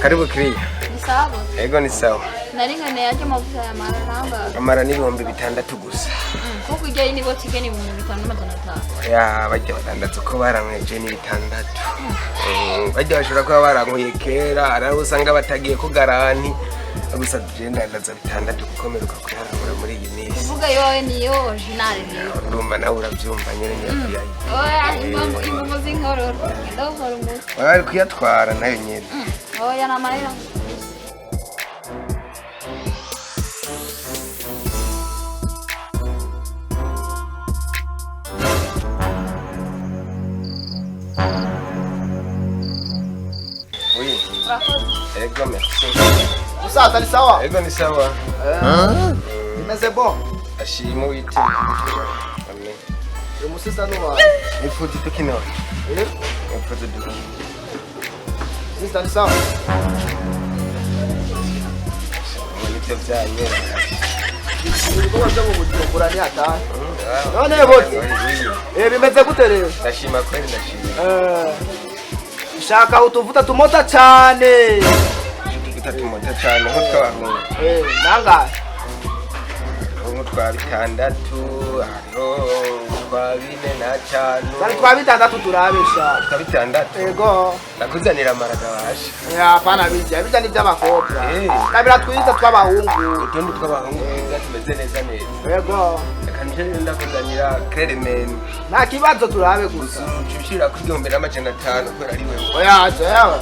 Karibu Kiriya. Ni sawa? Ego ni sawa. Nalingane yaje mavuta ya mara namba. Amara ni 600 gusa. Kuko ije ini bo tigeni mu 5,500. Ya bajya batandatu ko baramweje ni 6. Bajya bashobora kuba barankuye kera arabusanga batagiye ku garanti. Gusa genda ndaza 6 gukomeruka kuyarura muri iyi minsi. Kuvuga yowe niyo original niyo. Urumva nawe urabyumva nyene nyakuyaye. Oya imbumu zinkorora. Ndakora umuntu. Bari kuyatwara nayo nyene. Oya namarira. Oui. Ego merci. Musaza ni sawa? Ego ni sawa. Imeze bon. Ashimo witi. Amen. Umusisa nuwa. Nifuza tukino. Nifuza duki. Sista ni sawa? Nibyo byanyu. Ubwo waje mu Bujumbura ni hata. None bose. Bimeze gute rero? Ndashima kweli ndashima. Shaka utuvuta tumota cyane. Tumota cyane nko twahunga. Nangahe? Twa 6 hariho twa 4 na 5. Bari twa 6 turabesha. Twa 6. Ego. Nakuzanira amaraga washa. Ya pana bijya. Bijya ni by'abakobwa. Kabira twiza tw'abahungu. Utundi tw'abahungu tumeze neza neza. Ego. Kanje ndakuzanira Clement. Nta kibazo turabe gusa. Ushira ku 1500 kwera ari wewe. Oya jewe.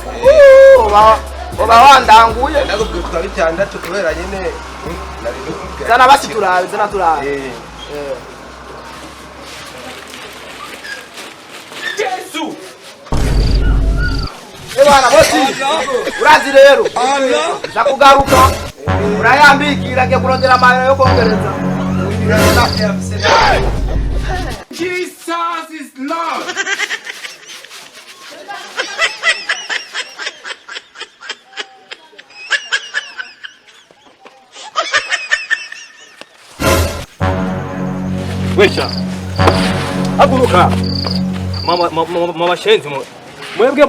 Oba wandanguye. Nakubwiye twa 6 kubera nyene. Zana basi turabe, zana turabe. Yesu. Bana bosi. Urazi rero. Ndakugaruka. Urayambikira ngiye kurondera amahera yo kongereza. Jesus is Lord. Wesha. Haguruka. Mama shenzi mwebwe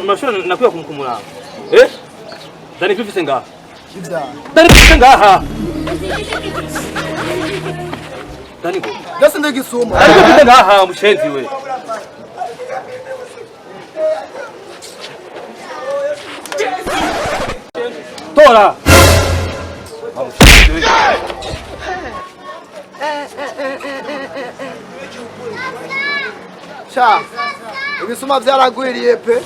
mashura nakuya kumkumuranga. Dani vifise ngaha. Dani vifise ngaha. Dani go. Yose ndegisuma. Dani vifise ngaha mushenzi we. Tora. Sha. Ibisuma byaragwiriye pe.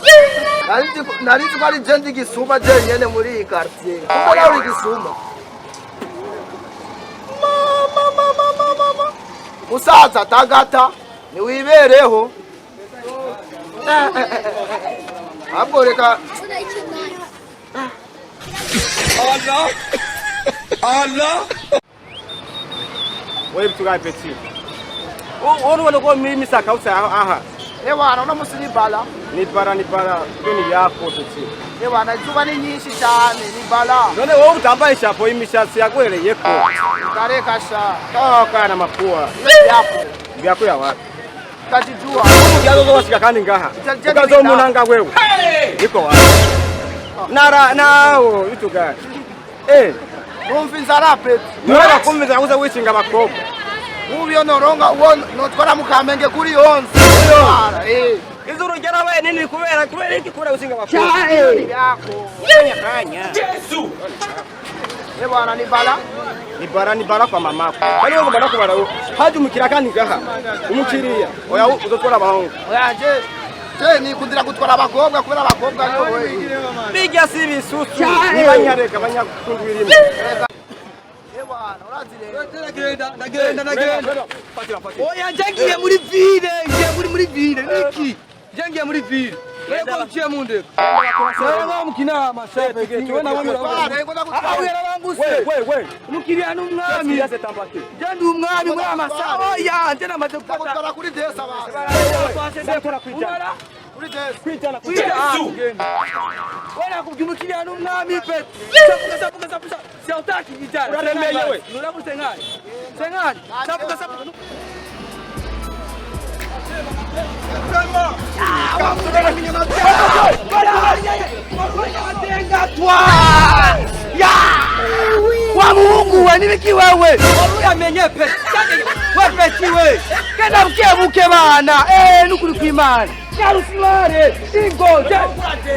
Narizi ko ari je ndigisuma je nyene muri iyi quartier. Kuko nawe igisuma. Mama. Musaza tagata ni wibereho. Aboreka. Allah. Wewe mtuga petit. Ono ko mimi saka usa aha. Ewana una musiri bala. Ni para kweni yako petit. Ewana izuba ni nyinshi cyane ni bala. None wowe utambaye chapo imishatsi yagwereye ko. Kareka sha. Kana mapua. Yako. Byako ya wapi? Tajijua. Mujyazo washika kandi ngaha. Ukazo munanga wewe. Niko wapi? Nawo bituga. Umva inzara pe. Nora kumviza uza wishinga abakobwa. Ubiyo noronga uwo notwara mukamenge kuri yonse. Izuru ryara we nini kubera iki kura usinga abakobwa. Yako. Kanya. Yesu. Bwana Ni bara kwa mamako. Bali ngo bana kubara haje umukira kandi ngaha. Umukiriya. Oya uzotwara abahungu. Oya je ni kundira gutwara abakobwa kubera abakobwa niyo we. Bijya si bisusu. Ni banyareka banyakungwirimo. Bwana urazi rero. Ndagenda. Oya ngiye muri ville niki? Ngiye muri ville. Lego mchiye munde. Sasa mkina masepe kiwe na wami. Awera banguse. We. Mukiriya n'umwami. Jandi umwami muri amasaho ya ndena maze gukora kuri desa ba. Kuri desa. Kwitana. Wala kubwimukiriya n'umwami pe. Sapuka. Siotaki kijana. Uraremeye we. Nuramusengani. Sengani. Sapuka. Kamu sudah minyak Ya! Wa Mungu we nibiki wewe? Yamenye peti. We peti we. Kenda mke bana. Nukuri kwimana. Yarusimare. Ingoje.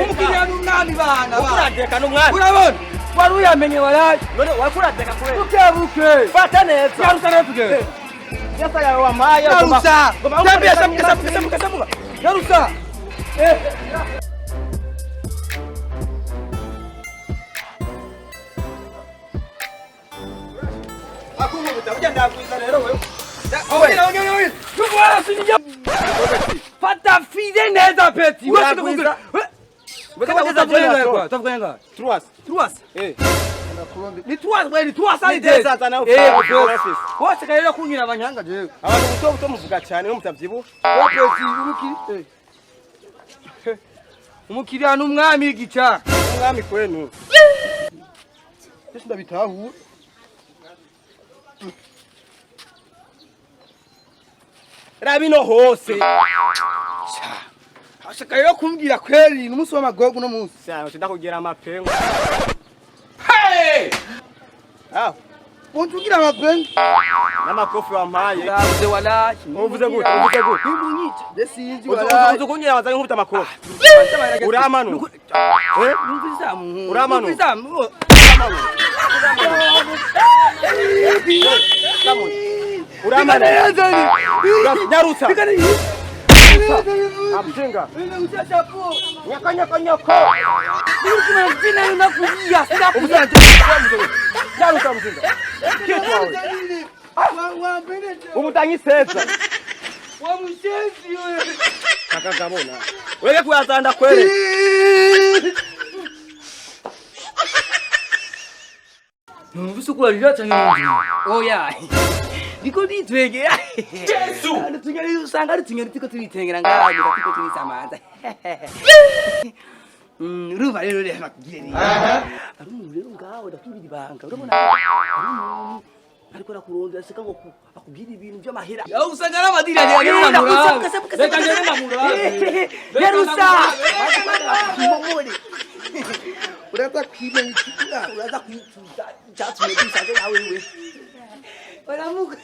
Umukiriya n'umwami bana. Ukurateka n'umwami. Urabona? Wari yamenye waraje. None wakurateka kwe. Buke. Fata neza. Yarusa nefuge. Yasa ya wa maya. Yarusa. Tabia samuka. Yarusa. Fata fide neza peti. Ni truas wewe, truas ali Niteza sana Wose kayo kunyira abanyanga je. abantu buto muvuga cyane no mutabyibu. Peti umukiri. Umukiriya n'umwami gica. Umwami kwenu. Ese ndabitahu. Rabino hose. Ashakayo kumbwira kweli n'umunsi w'amagogo no munsi. Cyane ndakugera amapengo. Hey! Ah, Untugira amapengo. n'amakofi wampaye. Yavuze walahi. Uvuze gute? Imbunyita. Desinzi Uvuze kunyira wazanye nkubita amakofi. Uramanu. Numvizamu. Uramanu. Uramanu. Nyarusa. Amjenga. Nyakanyako. Nyarusa mjenga. Umutanyi seza. Wamushenzi wewe. Kaka gabona. Wewe kuyazanda kweli. Numvisukula lilata oya. Niko nitwege. Yesu. Tungeri usanga ari tungeri tiko tubitengera ngaho tiko tubisamanza. Ruva rero le makugire. Ari rero ngaho ndakubira ibanga. Urabona? Ariko rakuronda seka ngo akubwira ibintu by'amahera. Yaho usanga n'amadira agera namura. Reka ngere namura. Yerusa. Momore. Uraza kwimenya, uraza kwicuza. Cyatumye bisanze nawe we. Baramuka.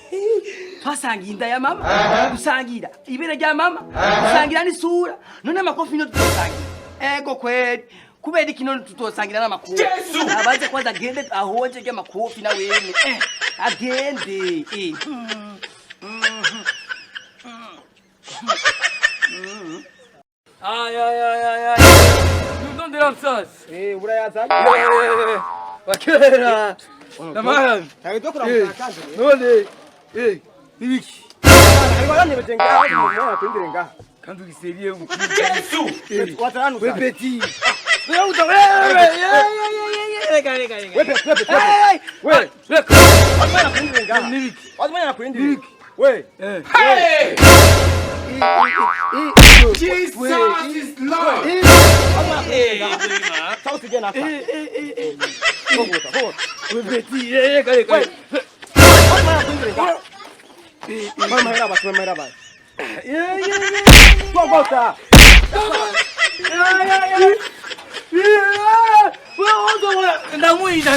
Hasangira inda ya mama. Usangira ibere rya mama. Usangira n'isura. None amakofi no tusangira. Ego kweli. Kubera ikino tutosangira n'amakofi. Abaze kwanza agende ahoje ry'amakofi na wene. Agende. Ay. Don't ramsas. Urayaza. Wakera. Tamam. Hayo kura kaje. None. Nibiki. Ariko yane betenga mwana kwendirenga. Kandu giseriye Yesu. Wataranu. Wepeti. We. Jesus is Lord. Sauti gena hapa. Mama hera basi. Togota. Ndamuita.